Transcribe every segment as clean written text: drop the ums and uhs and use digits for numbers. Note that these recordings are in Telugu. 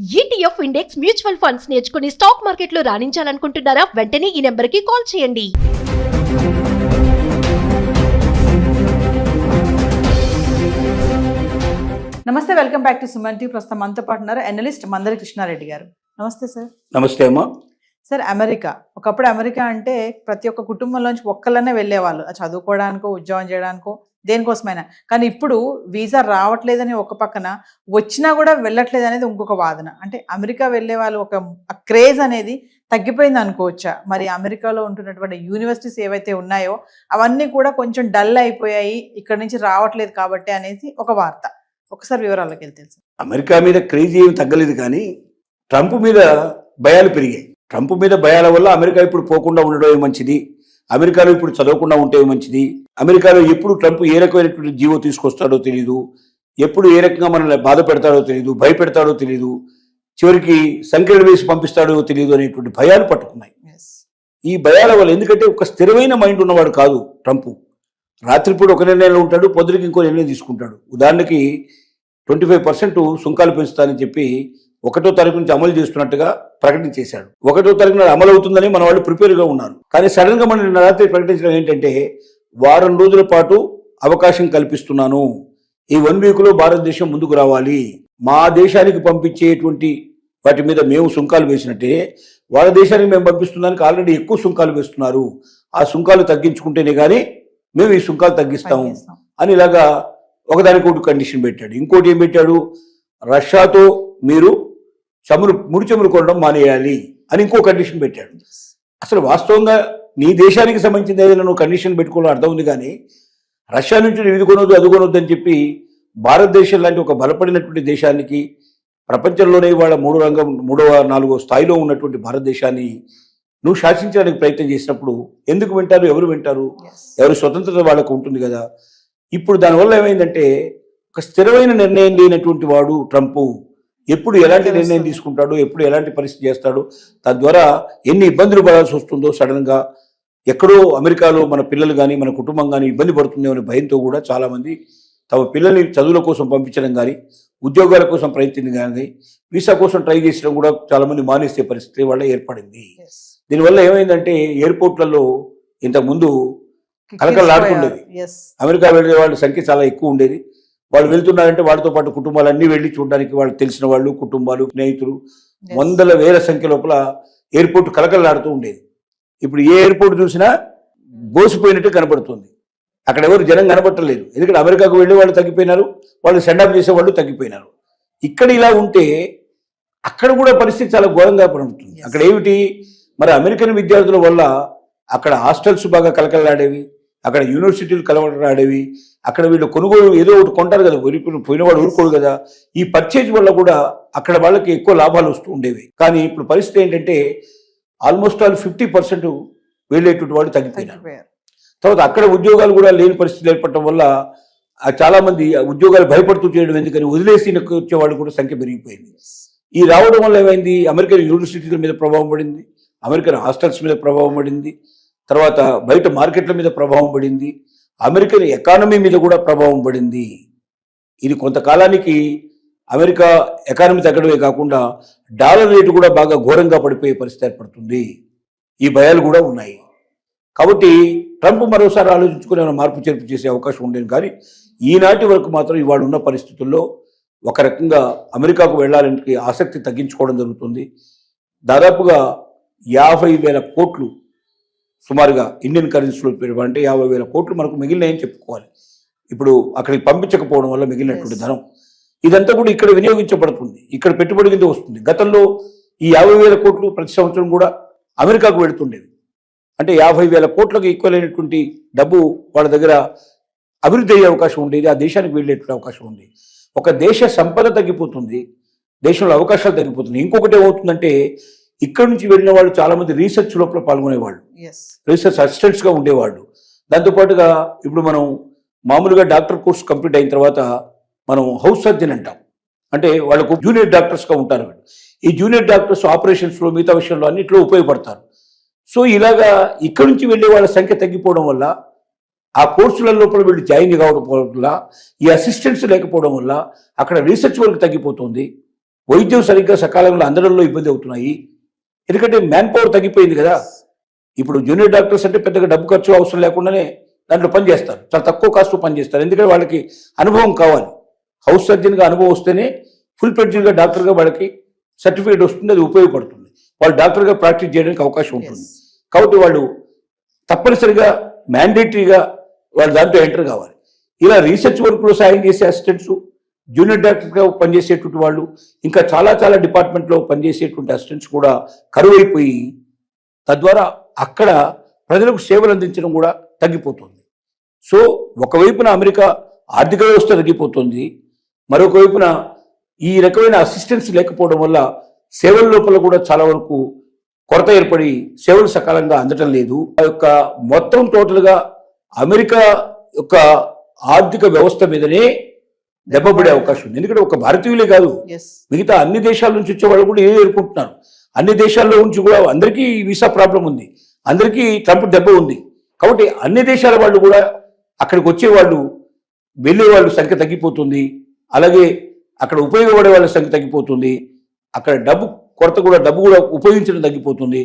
ETF ఇండెక్స్ మ్యూచువల్ ఫండ్స్ నేర్చుకుని స్టాక్ మార్కెట్లో రాణించాలనుకుంటున్నారా? వెంటనే ఈ నెంబర్కి కాల్ చేయండి. నమస్తే, welcome back to Suman TV. ప్రస్తుతం మనతో పాటు ఉన్నారు అనలిస్ట్ మందరి కృష్ణారెడ్డి గారు. నమస్తే సార్. నమస్తే అమ్మా. సార్, అమెరికా ఒకప్పుడు అమెరికా అంటే ప్రతి ఒక్క కుటుంబంలోంచి ఒక్కళ్ళనే వెళ్ళేవాళ్ళు, చదువుకోవడానికో ఉద్యోగం చేయడానికో దేనికోసమైనా. కానీ ఇప్పుడు వీసా రావట్లేదని ఒక పక్కన, వచ్చినా కూడా వెళ్ళట్లేదు అనేది ఇంకొక వాదన. అంటే అమెరికా వెళ్ళే వాళ్ళు ఒక క్రేజ్ అనేది తగ్గిపోయింది అనుకోవచ్చా? మరి అమెరికాలో ఉంటున్నటువంటి యూనివర్సిటీస్ ఏవైతే ఉన్నాయో అవన్నీ కూడా కొంచెం డల్ అయిపోయాయి, ఇక్కడ నుంచి రావట్లేదు కాబట్టి అనేది ఒక వార్త. ఒకసారి వివరాల్లోకి వెళ్తే సార్. అమెరికా మీద క్రేజీ ఏమి తగ్గలేదు, కానీ ట్రంప్ మీద భయాలు పెరిగాయి. ట్రంప్ మీద భయాల వల్ల అమెరికా ఇప్పుడు పోకుండా ఉండడం మంచిది, అమెరికాలో ఇప్పుడు చదవకుండా ఉంటే మంచిది, అమెరికాలో ఎప్పుడు ట్రంప్ ఏ రకమైనటువంటి జీవో తీసుకొస్తాడో తెలియదు, ఎప్పుడు ఏ రకంగా మనల్ని బాధ పెడతాడో తెలియదు, భయపెడతాడో తెలియదు, చివరికి సంఖ్యలు వేసి పంపిస్తాడో తెలియదు అనేటువంటి భయాలు పట్టుకున్నాయి. ఈ భయాల వల్ల, ఎందుకంటే ఒక స్థిరమైన మైండ్ ఉన్నవాడు కాదు ట్రంప్. రాత్రిపూట ఒక నిర్ణయంలో ఉంటాడు, పొద్దురికి ఇంకో నిర్ణయం తీసుకుంటాడు. ఉదాహరణకి 25% సుంకాలు పెంచుతానని చెప్పి 1వ తారీఖు నుంచి అమలు చేస్తున్నట్టుగా ప్రకటించేశాడు. 1వ తారీఖున అమలు అవుతుందని మన వాళ్ళు ప్రిపేర్గా ఉన్నారు. కానీ సడన్ గా మనం రాత్రి ప్రకటించడం ఏంటంటే, వారం రోజుల పాటు అవకాశం కల్పిస్తున్నాను, ఈ 1 వీక్లో భారతదేశం ముందుకు రావాలి, మా దేశానికి పంపించేటువంటి వాటి మీద మేము సుంకాలు వేసినట్టే వాళ్ళ దేశానికి మేము పంపిస్తున్నానికి ఆల్రెడీ ఎక్కువ సుంకాలు వేస్తున్నారు, ఆ సుంకాలు తగ్గించుకుంటేనే కానీ మేము ఈ సుంకాలు తగ్గిస్తాము అని ఇలాగా ఒకదానికి ఒకటి కండిషన్ పెట్టాడు. ఇంకోటి ఏం పెట్టాడు, రష్యాతో మీరు ముడి చమురు కొనడం మానేయాలి అని ఇంకో కండిషన్ పెట్టాడు. అసలు వాస్తవంగా నీ దేశానికి సంబంధించిన ఏదైనా నువ్వు కండిషన్ పెట్టుకోవడం అర్థం ఉంది, కానీ రష్యా నుంచి నువ్వు ఇది కొనొద్దు అది కొనొద్దు అని చెప్పి భారతదేశం లాంటి ఒక బలపడినటువంటి దేశానికి, ప్రపంచంలోనే ఇవాళ 3వ 4వ స్థాయిలో ఉన్నటువంటి భారతదేశాన్ని నువ్వు శాసించడానికి ప్రయత్నం చేసినప్పుడు ఎందుకు వింటారు? ఎవరు వింటారు? ఎవరి స్వతంత్రత వాళ్ళకు ఉంటుంది కదా. ఇప్పుడు దానివల్ల ఏమైందంటే, ఒక స్థిరమైన నిర్ణయం లేనటువంటి వాడు ట్రంప్ ఎప్పుడు ఎలాంటి నిర్ణయం తీసుకుంటాడో, ఎప్పుడు ఎలాంటి పరిస్థితి చేస్తాడో, తద్వారా ఎన్ని ఇబ్బందులు పడాల్సి వస్తుందో, సడన్గా ఎక్కడో అమెరికాలో మన పిల్లలు కానీ మన కుటుంబం కానీ ఇబ్బంది పడుతుందో అనే భయంతో కూడా చాలామంది తమ పిల్లల్ని చదువుల కోసం పంపించడం కానీ, ఉద్యోగాల కోసం ప్రయత్నం కానీ, వీసా కోసం ట్రై చేసడం కూడా చాలామంది మానేసే పరిస్థితి వల్ల ఏర్పడింది. దీనివల్ల ఏమైందంటే, ఎయిర్పోర్ట్లలో ఇంతకుముందు కలకలాడుతుండేది, అమెరికా వెళ్ళే వాళ్ళ సంఖ్య చాలా ఎక్కువ ఉండేది. వాళ్ళు వెళ్తున్నారంటే వాళ్ళతో పాటు కుటుంబాలన్నీ వెళ్ళి చూడడానికి వాళ్ళకి తెలిసిన వాళ్ళు, కుటుంబాలు, స్నేహితులు, వందల వేల సంఖ్య లోపల ఎయిర్పోర్ట్ కలకలాడుతూ ఉండేది. ఇప్పుడు ఏ ఎయిర్పోర్ట్ చూసినా బోసిపోయినట్టు కనబడుతుంది, అక్కడ ఎవరు జనం కనబట్టలేదు. ఎందుకంటే అమెరికాకు వెళ్ళే వాళ్ళు తగ్గిపోయినారు, వాళ్ళు సెండప్ చేసేవాళ్ళు తగ్గిపోయినారు. ఇక్కడ ఇలా ఉంటే అక్కడ కూడా పరిస్థితి చాలా ఘోరంగా పడుతుంది. అక్కడ ఏమిటి, మరి అమెరికన్ విద్యార్థుల వల్ల అక్కడ హాస్టల్స్ బాగా కలకలాడేవి, అక్కడ యూనివర్సిటీలు కలకలాడేవి, అక్కడ వీళ్ళు కొనుగోలు ఏదో ఒకటి కొంటారు కదా, పోయినవాడు ఊరుకోడు కదా. ఈ పర్చేజ్ వల్ల కూడా అక్కడ వాళ్ళకి ఎక్కువ లాభాలు వస్తూ ఉండేవి. కానీ ఇప్పుడు పరిస్థితి ఏంటంటే, ఆల్మోస్ట్ ఆల్ 50% వెళ్ళేటువంటి వాళ్ళు తగ్గిపోయినారు. తర్వాత అక్కడ ఉద్యోగాలు కూడా లేని పరిస్థితులు ఏర్పడటం వల్ల చాలా మంది ఉద్యోగాలు భయపడుతూ చేయడం ఎందుకని వదిలేసి వచ్చేవాళ్ళు కూడా సంఖ్య పెరిగిపోయింది. ఈ రావడం వల్ల ఏమైంది, అమెరికన్ యూనివర్సిటీల మీద ప్రభావం పడింది, అమెరికన్ హాస్టల్స్ మీద ప్రభావం పడింది, తర్వాత బయట మార్కెట్ల మీద ప్రభావం పడింది, అమెరికన్ ఎకానమీ మీద కూడా ప్రభావం పడింది. ఇది కొంతకాలానికి అమెరికా ఎకానమీ తగ్గడమే కాకుండా డాలర్ రేటు కూడా బాగా ఘోరంగా పడిపోయే పరిస్థితి ఏర్పడుతుంది. ఈ భయాలు కూడా ఉన్నాయి. కాబట్టి ట్రంప్ మరోసారి ఆలోచించుకుని మార్పు చేర్పు చేసే అవకాశం ఉండేది. కానీ ఈనాటి వరకు మాత్రం ఇవాళ ఉన్న పరిస్థితుల్లో ఒక రకంగా అమెరికాకు వెళ్ళాలంటే ఆసక్తి తగ్గించుకోవడం జరుగుతుంది. దాదాపుగా 50,000 కోట్లు సుమారుగా ఇండియన్ కరెన్సీలో అంటే 50,000 కోట్లు మనకు మిగిలినాయని చెప్పుకోవాలి. ఇప్పుడు అక్కడికి పంపించకపోవడం వల్ల మిగిలినటువంటి ధనం ఇదంతా కూడా ఇక్కడ వినియోగించబడుతుంది, ఇక్కడ పెట్టుబడి కింద వస్తుంది. గతంలో ఈ 50,000 కోట్లు ప్రతి సంవత్సరం కూడా అమెరికాకు వెళుతుండేది. అంటే 50,000 కోట్లకు ఈక్వల్ అయినటువంటి డబ్బు వాళ్ళ దగ్గర అభివృద్ధి అయ్యే అవకాశం ఉండేది, ఆ దేశానికి వెళ్ళేటువంటి అవకాశం ఉంది. ఒక దేశ సంపద తగ్గిపోతుంది, దేశంలో అవకాశాలు తగ్గిపోతుంది. ఇంకొకటి ఏమవుతుందంటే, ఇక్కడ నుంచి వెళ్ళిన వాళ్ళు చాలా మంది రీసెర్చ్ లోపల పాల్గొనేవాళ్ళు, రీసెర్చ్ అసిస్టెంట్స్గా ఉండేవాళ్ళు. దాంతోపాటుగా ఇప్పుడు మనం మామూలుగా డాక్టర్ కోర్స్ కంప్లీట్ అయిన తర్వాత మనం హౌస్ సర్జన్ అంటాం, అంటే వాళ్ళకు జూనియర్ డాక్టర్స్గా ఉంటారు. ఈ జూనియర్ డాక్టర్స్ ఆపరేషన్స్లో మిగతా విషయంలో అన్నింటిలో ఉపయోగపడతారు. సో ఇలాగా ఇక్కడ నుంచి వెళ్ళే వాళ్ళ సంఖ్య తగ్గిపోవడం వల్ల, ఆ కోర్సుల లోపల వీళ్ళు జాయిన్ కావడం వల్ల, ఈ అసిస్టెంట్స్ లేకపోవడం వల్ల అక్కడ రీసెర్చ్ వర్క్ తగ్గిపోతుంది. వైద్యం సరిగ్గా సకాలంలో అందడంలో ఇబ్బంది అవుతున్నాయి. ఎందుకంటే మ్యాన్ పవర్ తగ్గిపోయింది కదా. ఇప్పుడు జూనియర్ డాక్టర్స్ అంటే పెద్దగా డబ్బు ఖర్చు అవసరం లేకుండానే దాంట్లో పనిచేస్తారు, చాలా తక్కువ కాస్ట్లో పనిచేస్తారు. ఎందుకంటే వాళ్ళకి అనుభవం కావాలి. హౌస్ సర్జన్గా అనుభవం వస్తేనే ఫుల్ ఫ్లెడ్జ్డ్గా డాక్టర్గా వాళ్ళకి సర్టిఫికేట్ వస్తుంది, అది ఉపయోగపడుతుంది. వాళ్ళు డాక్టర్గా ప్రాక్టీస్ చేయడానికి అవకాశం ఉంటుంది. కాబట్టి వాళ్ళు తప్పనిసరిగా మ్యాండేటరీగా వాళ్ళు దాంట్లో ఎంటర్ కావాలి. ఇలా రీసెర్చ్ వర్క్లో సాయం చేసే అసిస్టెంట్స్, జూనియర్ డాక్టర్గా పనిచేసేటువంటి వాళ్ళు, ఇంకా చాలా చాలా డిపార్ట్మెంట్లో పనిచేసేటువంటి అసిస్టెంట్స్ కూడా కరువైపోయి తద్వారా అక్కడ ప్రజలకు సేవలు అందించడం కూడా తగ్గిపోతుంది. సో ఒకవైపున అమెరికా ఆర్థిక వ్యవస్థ తగ్గిపోతుంది, మరొక వైపున ఈ రకమైన అసిస్టెన్స్ లేకపోవడం వల్ల సేవల లోపల కూడా చాలా వరకు కొరత ఏర్పడి సేవలు సకాలంగా అందటం లేదు. ఆ యొక్క మొత్తం టోటల్గా అమెరికా యొక్క ఆర్థిక వ్యవస్థ మీదనే దెబ్బపడే అవకాశం ఉంది. ఎందుకంటే ఒక భారతీయులే కాదు, మిగతా అన్ని దేశాల నుంచి వచ్చే వాళ్ళు కూడా ఏం ఎదుర్కొంటున్నారు. అన్ని దేశాల్లో నుంచి కూడా అందరికీ వీసా ప్రాబ్లం ఉంది, అందరికీ ట్రంప్ దెబ్బ ఉంది. కాబట్టి అన్ని దేశాల వాళ్ళు కూడా అక్కడికి వచ్చేవాళ్ళు, వెళ్ళే వాళ్ళ సంఖ్య తగ్గిపోతుంది. అలాగే అక్కడ ఉపయోగపడే వాళ్ళ సంఖ్య తగ్గిపోతుంది. అక్కడ డబ్బు కూడా ఉపయోగించడం తగ్గిపోతుంది.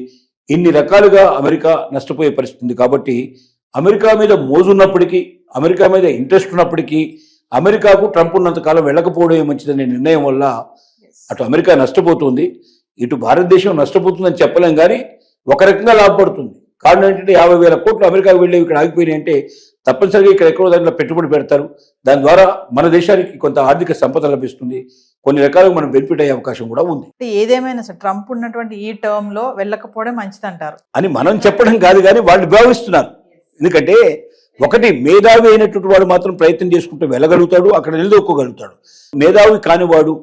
ఇన్ని రకాలుగా అమెరికా నష్టపోయే పరిస్థితి ఉంది. కాబట్టి అమెరికా మీద మోజున్నప్పటికీ, అమెరికా మీద ఇంట్రెస్ట్ ఉన్నప్పటికీ, అమెరికాకు ట్రంప్ ఉన్నంత కాలం వెళ్ళకపోవడమే మంచిదనే నిర్ణయం వల్ల అటు అమెరికా నష్టపోతుంది, ఇటు భారతదేశం నష్టపోతుందని చెప్పలేం. కానీ ఒక రకంగా లాభపడుతుంది. కారణం ఏంటంటే 50,000 కోట్లు అమెరికాకు వెళ్ళేవి ఇక్కడ ఆగిపోయినాయి అంటే తప్పనిసరిగా ఇక్కడ ఎక్కడో దాంట్లో పెట్టుబడి పెడతారు. దాని ద్వారా మన దేశానికి కొంత ఆర్థిక సంపద లభిస్తుంది, కొన్ని రకాలుగా మనం బెనిఫిట్ అయ్యే అవకాశం కూడా ఉంది. ఏదేమైనా సార్ ట్రంప్ ఉన్నటువంటి ఈ టర్మ్ లో వెళ్ళకపోవడం మంచిదంటారు అని మనం చెప్పడం కాదు, కానీ వాళ్ళు భావిస్తున్నారు. ఎందుకంటే ఒకటి మేధావి అయినటువంటి వాడు మాత్రం ప్రయత్నం చేసుకుంటూ వెళ్ళగలుగుతాడు, అక్కడ నిలదొక్కగలుగుతాడు. మేధావి కానివాడు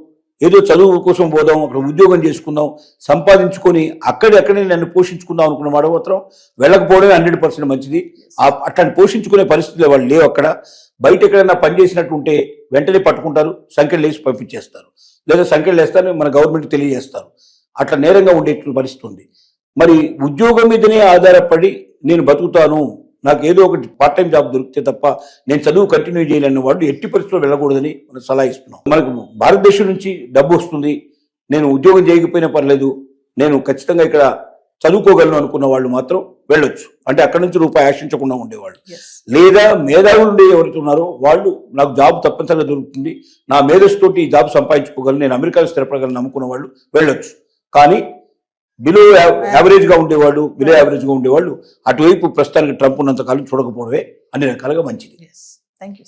ఏదో చదువు కోసం పోదాం, అక్కడ ఉద్యోగం చేసుకుందాం, సంపాదించుకొని అక్కడే నన్ను పోషించుకుందాం అనుకున్న వాడు మాత్రం వెళ్ళకపోవడమే 100% మంచిది. అట్లాంటి పోషించుకునే పరిస్థితులు వాళ్ళు లేవు. అక్కడ బయట ఎక్కడైనా పనిచేసినట్టు ఉంటే వెంటనే పట్టుకుంటారు, సంఖ్యలు వేసి పంపించేస్తారు, లేదా సంఖ్యలు వేస్తారని మన గవర్నమెంట్ తెలియజేస్తారు. అట్లా నేరంగా ఉండేటువంటి పరిస్థితి ఉంది. మరి ఉద్యోగం మీదనే ఆధారపడి నేను బతుకుతాను, నాకు ఏదో ఒకటి పార్ట్ టైం జాబ్ దొరికితే తప్ప నేను చదువు కంటిన్యూ చేయలేని వాడు ఎట్టి పరిస్థితుల్లో వెళ్ళకూడదని మనం సలహా ఇస్తున్నాం. మనకు భారతదేశం నుంచి డబ్బు వస్తుంది, నేను ఉద్యోగం చేయకపోయినా పర్లేదు, నేను ఖచ్చితంగా ఇక్కడ చదువుకోగలను అనుకున్న వాళ్ళు మాత్రం వెళ్ళొచ్చు. అంటే అక్కడి నుంచి రూపాయి ఆశించకుండా ఉండేవాళ్ళు, లేదా మేధావులు ఉండే ఎవరైతే ఉన్నారో వాళ్ళు నాకు జాబ్ తప్పనిసరిగా దొరుకుతుంది, నా మేధస్సుతోటి ఈ జాబ్ సంపాదించుకోగలను, నేను అమెరికాలో స్థిరపడగలను నమ్ముకున్న వాళ్ళు వెళ్ళొచ్చు. కానీ బిలో యావరేజ్గా ఉండేవాళ్ళు అటువైపు ప్రస్తుతానికి ట్రంప్ ఉన్నంతకాలం చూడకపోవడమే అన్ని రకాలుగా మంచిది. Thank you.